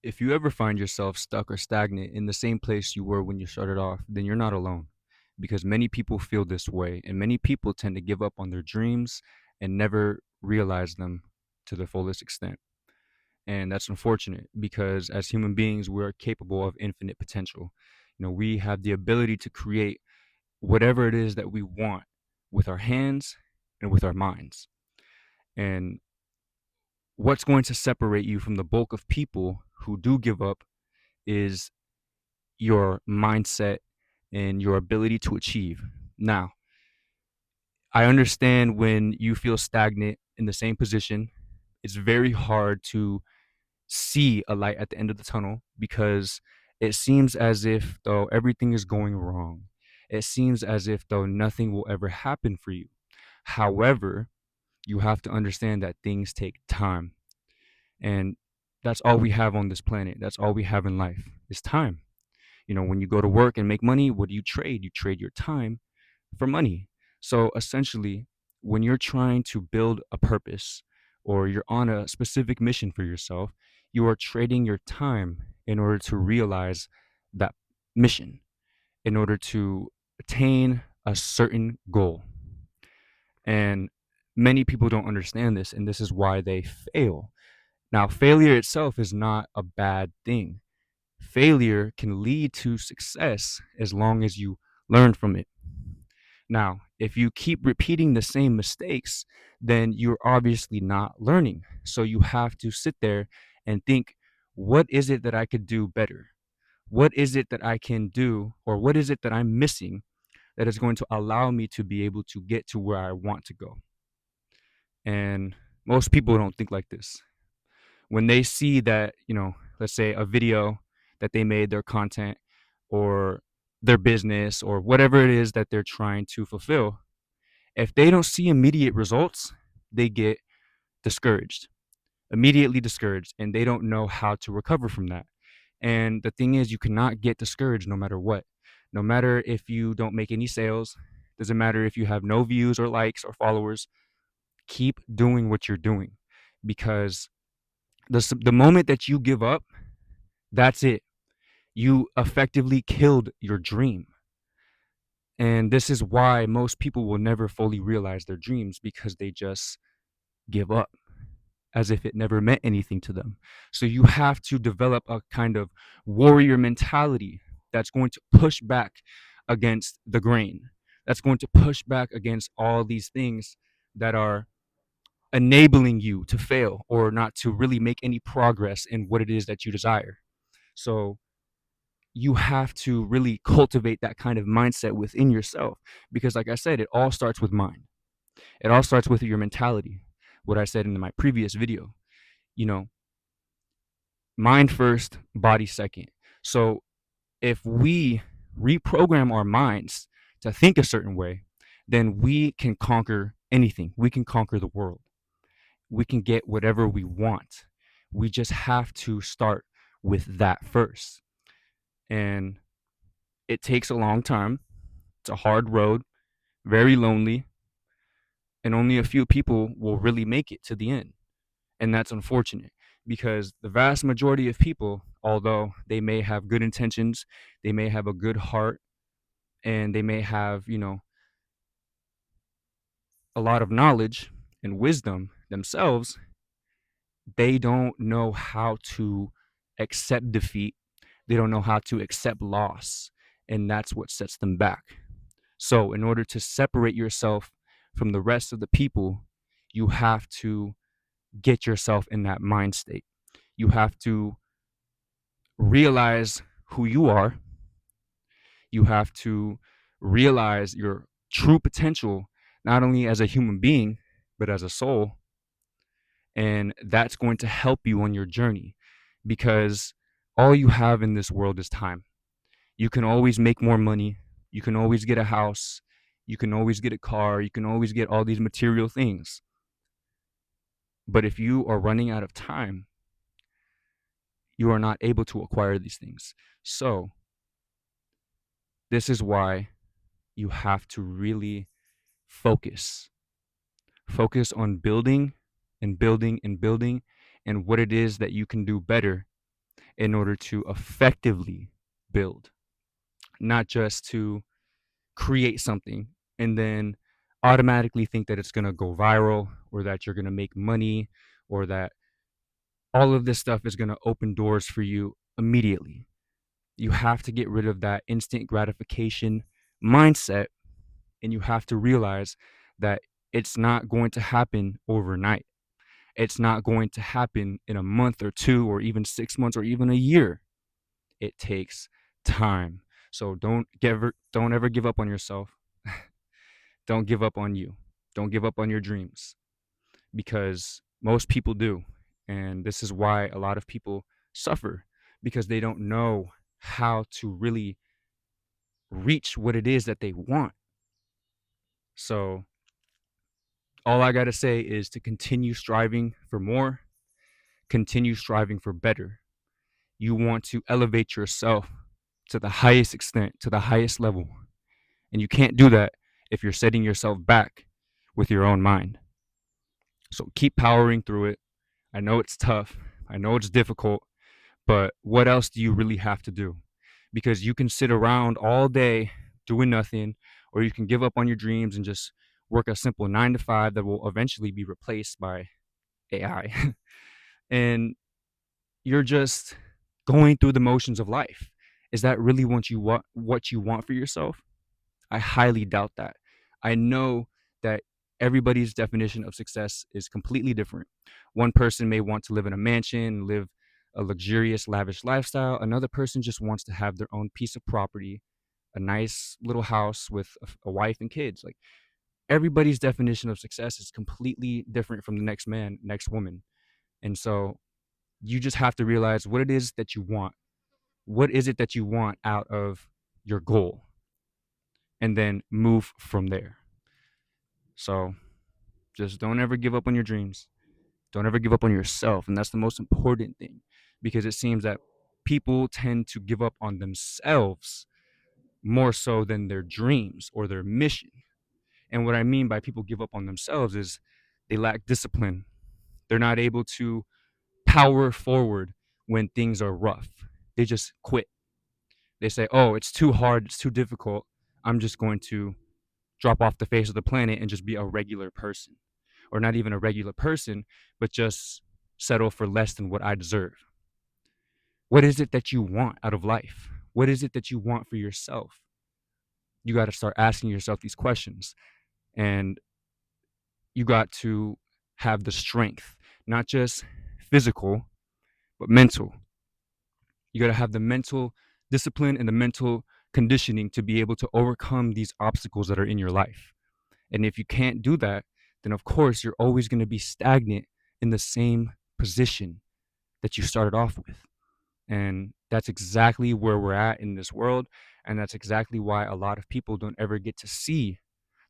If you ever find yourself stuck or stagnant in the same place you were when you started off, then you're not alone because many people feel this way and many people tend to give up on their dreams and never realize them to the fullest extent. And that's unfortunate because as human beings, we're capable of infinite potential. We have the ability to create whatever it is that we want with our hands and with our minds. And what's going to separate you from the bulk of people who do give up is your mindset and your ability to achieve. Now, I understand when you feel stagnant in the same position, it's very hard to see a light at the end of the tunnel because it seems as if though everything is going wrong. It seems as if though nothing will ever happen for you. However, you have to understand that things take time. And that's all we have on this planet. That's all we have in life is time. When you go to work and make money, what do you trade? You trade your time for money. So essentially, when you're trying to build a purpose or you're on a specific mission for yourself, you are trading your time in order to realize that mission, in order to attain a certain goal. And many people don't understand this, and this is why they fail. Now, failure itself is not a bad thing. Failure can lead to success as long as you learn from it. Now, if you keep repeating the same mistakes, then you're obviously not learning. So you have to sit there and think, what is it that I could do better? What is it that I can do, or what is it that I'm missing that is going to allow me to be able to get to where I want to go? And most people don't think like this. When they see that, let's say a video that they made, their content or their business or whatever it is that they're trying to fulfill, if they don't see immediate results, they get discouraged, immediately discouraged, and they don't know how to recover from that. And the thing is, you cannot get discouraged no matter what. No matter if you don't make any sales, doesn't matter if you have no views or likes or followers, keep doing what you're doing because the moment that you give up, that's it. You effectively killed your dream. And this is why most people will never fully realize their dreams because they just give up as if it never meant anything to them. So you have to develop a kind of warrior mentality that's going to push back against the grain, that's going to push back against all these things that are enabling you to fail or not to really make any progress in what it is that you desire. So you have to really cultivate that kind of mindset within yourself because, like I said, it all starts with mind. It all starts with your mentality. What I said in my previous video, you know, mind first, body second. So if we reprogram our minds to think a certain way, then we can conquer anything. We can conquer the world. We can get whatever we want. We just have to start with that first. And it takes a long time. It's a hard road, very lonely, and only a few people will really make it to the end. And that's unfortunate because the vast majority of people, although they may have good intentions, they may have a good heart, and they may have, a lot of knowledge and wisdom themselves, they don't know how to accept defeat. They don't know how to accept loss. And that's what sets them back. So, in order to separate yourself from the rest of the people, you have to get yourself in that mind state. You have to realize who you are. You have to realize your true potential, not only as a human being, but as a soul. And that's going to help you on your journey because all you have in this world is time. You can always make more money. You can always get a house. You can always get a car. You can always get all these material things. But if you are running out of time, you are not able to acquire these things. So, this is why you have to really focus. Focus on building and building and building and what it is that you can do better in order to effectively build, not just to create something and then automatically think that it's going to go viral or that you're going to make money or that all of this stuff is going to open doors for you immediately. You have to get rid of that instant gratification mindset, and you have to realize that it's not going to happen overnight. It's not going to happen in a month or two or even 6 months or even a year. It takes time. So don't ever give up on yourself. Don't give up on you. Don't give up on your dreams because most people do. And this is why a lot of people suffer because they don't know how to really reach what it is that they want. So, all I got to say is to continue striving for more, continue striving for better. You want to elevate yourself to the highest extent, to the highest level. And you can't do that if you're setting yourself back with your own mind. So keep powering through it. I know it's tough. I know it's difficult, but what else do you really have to do? Because you can sit around all day doing nothing, or you can give up on your dreams and just work a simple 9 to 5 that will eventually be replaced by AI. And you're just going through the motions of life. Is that really what you want for yourself? I highly doubt that. I know that everybody's definition of success is completely different. One person may want to live in a mansion, live a luxurious, lavish lifestyle. Another person just wants to have their own piece of property, a nice little house with a wife and kids. Like everybody's definition of success is completely different from the next man, next woman. And so you just have to realize what it is that you want. What is it that you want out of your goal? And then move from there. So just don't ever give up on your dreams. Don't ever give up on yourself. And that's the most important thing because it seems that people tend to give up on themselves more so than their dreams or their mission. And what I mean by people give up on themselves is they lack discipline. They're not able to power forward when things are rough. They just quit. They say, oh, it's too hard. It's too difficult. I'm just going to drop off the face of the planet and just be a regular person, or not even a regular person, but just settle for less than what I deserve. What is it that you want out of life? What is it that you want for yourself? You got to start asking yourself these questions, and you got to have the strength, not just physical, but mental. You got to have the mental discipline and the mental conditioning to be able to overcome these obstacles that are in your life. And if you can't do that, then of course you're always going to be stagnant in the same position that you started off with. And that's exactly where we're at in this world. And that's exactly why a lot of people don't ever get to see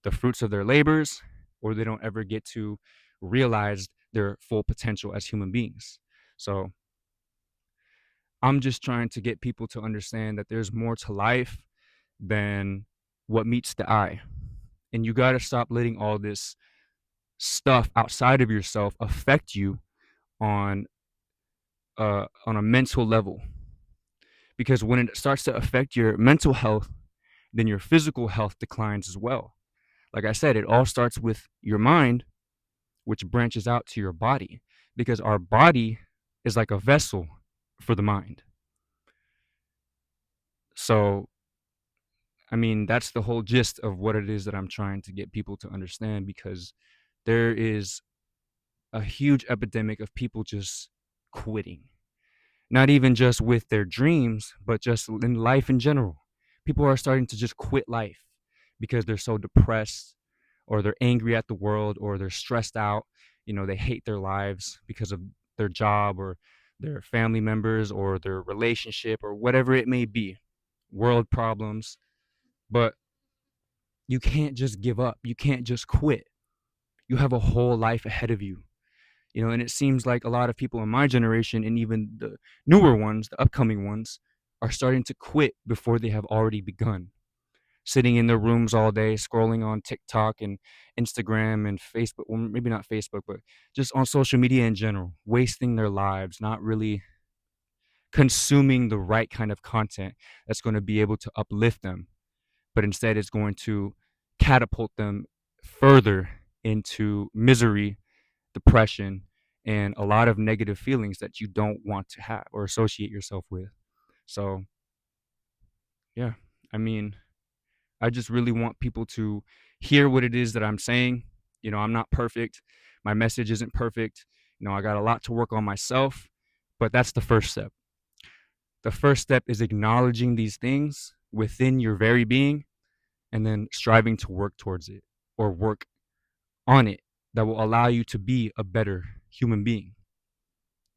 the fruits of their labors, or they don't ever get to realize their full potential as human beings. So I'm just trying to get people to understand that there's more to life than what meets the eye. And you got to stop letting all this stuff outside of yourself affect you on on a mental level, because when it starts to affect your mental health, then your physical health declines as well. Like I said, it all starts with your mind, which branches out to your body, because our body is like a vessel for the mind. So I mean, that's the whole gist of what it is that I'm trying to get people to understand, because there is a huge epidemic of people just quitting. Not even just with their dreams, but just in life in general. People are starting to just quit life because they're so depressed, or they're angry at the world, or they're stressed out. They hate their lives because of their job or their family members or their relationship or whatever it may be. World problems. But you can't just give up. You can't just quit. You have a whole life ahead of you. And it seems like a lot of people in my generation, and even the newer ones, the upcoming ones, are starting to quit before they have already begun. Sitting in their rooms all day, scrolling on TikTok and Instagram and Facebook. Well, maybe not Facebook, but just on social media in general, wasting their lives, not really consuming the right kind of content that's going to be able to uplift them, but instead it's going to catapult them further into misery, depression, and a lot of negative feelings that you don't want to have or associate yourself with. So, yeah, I mean, I just really want people to hear what it is that I'm saying. I'm not perfect. My message isn't perfect. I got a lot to work on myself, but that's the first step. The first step is acknowledging these things within your very being and then striving to work towards it or work on it that will allow you to be a better human being.